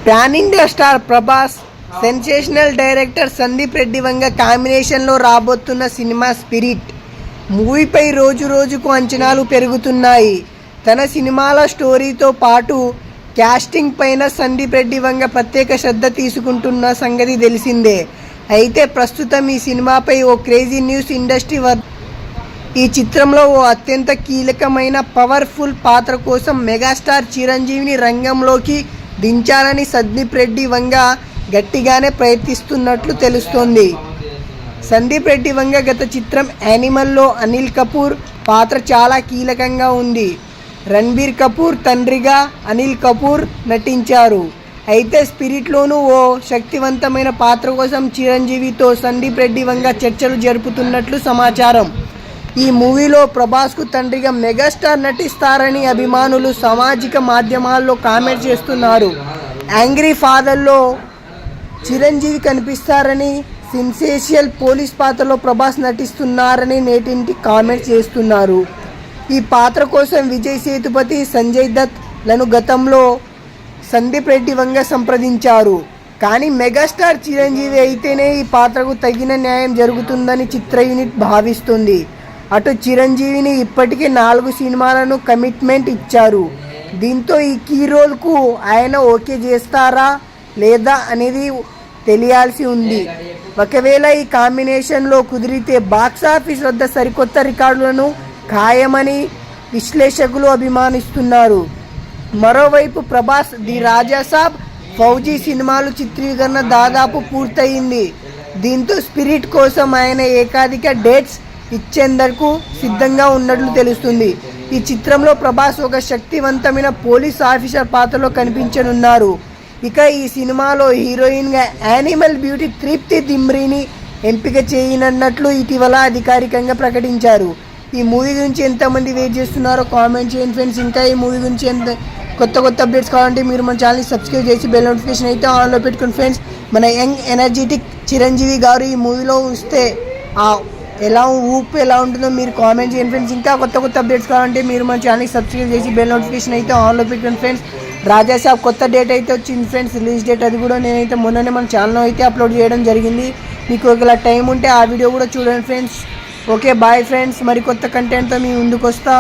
Pan India star Prabhas, sensational director Sandeep Reddy Vanga కాంబినేషన్లో రాబోతున్న cinema spirit మూవీపై రోజు రోజుకు అంచనాలు పెరుగుతున్నాయి. తన సినిమాల స్టోరీతో పాటు క్యాస్టింగ్ పైన సందీప్ రెడ్డి వంగ ప్రత్యేక శ్రద్ధ తీసుకుంటున్న సంగతి తెలిసిందే. అయితే ప్రస్తుతం ఈ సినిమాపై ఓ క్రేజీ న్యూస్ ఇండస్ట్రీ ఈ చిత్రంలో ఓ అత్యంత కీలకమైన పవర్ఫుల్ పాత్ర కోసం మెగాస్టార్ చిరంజీవిని రంగంలోకి దించాలని సందీప్ రెడ్డి వంగ గట్టిగానే ప్రయత్నిస్తున్నట్లు తెలుస్తోంది. సందీప్ రెడ్డి వంగ గత చిత్రం యానిమల్లో అనిల్ కపూర్ పాత్ర చాలా కీలకంగా ఉంది. రణబీర్ కపూర్ తండ్రిగా అనిల్ కపూర్ నటించారు. అయితే స్పిరిట్లోనూ ఓ శక్తివంతమైన పాత్ర కోసం చిరంజీవితో సందీప్ రెడ్డి వంగ చర్చలు జరుపుతున్నట్లు సమాచారం. ఈ మూవీలో ప్రభాస్కు తండ్రిగా మెగాస్టార్ నటిస్తారని అభిమానులు సామాజిక మాధ్యమాల్లో కామెంట్ చేస్తున్నారు. యాంగ్రీ ఫాదర్లో చిరంజీవి కనిపిస్తారని, సెన్సేషనల్ పోలీస్ పాత్రలో ప్రభాస్ నటిస్తున్నారని నేటింటి కామెంట్ చేస్తున్నారు. ఈ పాత్ర కోసం విజయ్ సేతుపతి, సంజయ్ దత్ లను గతంలో సందీప్ రెడ్డి వంగ సంప్రదించారు. కానీ మెగాస్టార్ చిరంజీవి అయితేనే ఈ పాత్రకు తగిన న్యాయం జరుగుతుందని చిత్ర యూనిట్ భావిస్తుంది. అటు చిరంజీవిని ఇప్పటికే 4 సినిమాలను కమిట్మెంట్ ఇచ్చారు. దీంతో ఈ కీ రోల్కు ఆయన ఓకే చేస్తారా లేదా అనేది తెలియాల్సి ఉంది. ఒకవేళ ఈ కాంబినేషన్లో కుదిరితే బాక్సాఫీస్ వద్ద సరికొత్త రికార్డులను ఖాయమని విశ్లేషకులు అభిమానిస్తున్నారు. మరోవైపు ప్రభాస్ ది రాజాసాబ్, ఫౌజీ సినిమాలు చిత్రీకరణ దాదాపు పూర్తయింది. దీంతో స్పిరిట్ కోసం ఆయన ఏకాధిక డేట్స్ ఇచ్చేందుకు సిద్ధంగా ఉన్నట్లు తెలుస్తుంది. ఈ చిత్రంలో ప్రభాస్ ఒక శక్తివంతమైన పోలీస్ ఆఫీసర్ పాత్రలో కనిపించనున్నారు. ఇక ఈ సినిమాలో హీరోయిన్గా యానిమల్ బ్యూటీ తృప్తి దిమ్రీని ఎంపిక చేయనున్నట్లు ఇటీవల అధికారికంగా ప్రకటించారు. ఈ మూవీ గురించి ఎంతమంది వెయిట్ చేస్తున్నారో కామెంట్ చేయండి ఫ్రెండ్స్. ఇంకా ఈ మూవీ గురించి కొత్త అప్డేట్స్ కావాలంటే మీరు మన ఛానల్ని సబ్స్క్రైబ్ చేసి బెల్ నోటిఫికేషన్ అయితే ఆన్లో పెట్టుకోండి ఫ్రెండ్స్. మన యంగ్ ఎనర్జెటిక్ చిరంజీవి గారు ఈ మూవీలో వస్తే ఊపు ఎలా ఉంటుందో మీరు కామెంట్ చేయండి ఫ్రెండ్స్. ఇంకా కొత్త అప్డేట్స్ కావాలంటే మీరు మన ఛానల్ని సబ్స్క్రైబ్ చేసి బెల్ నోటిఫికేషన్ అయితే ఆన్లో పెట్టుకోండి ఫ్రెండ్స్. రాజాసాబ్ కొత్త డేట్ అయితే వచ్చింది ఫ్రెండ్స్, రిలీజ్ డేట్. అది కూడా నేనైతే మొన్ననే మన ఛానల్లో అయితే అప్లోడ్ చేయడం జరిగింది. మీకు ఒకవేళ టైం ఉంటే ఆ వీడియో కూడా చూడండి ఫ్రెండ్స్. ఓకే బాయ్ ఫ్రెండ్స్, మరి కొత్త కంటెంట్తో మీ ముందుకు వస్తా.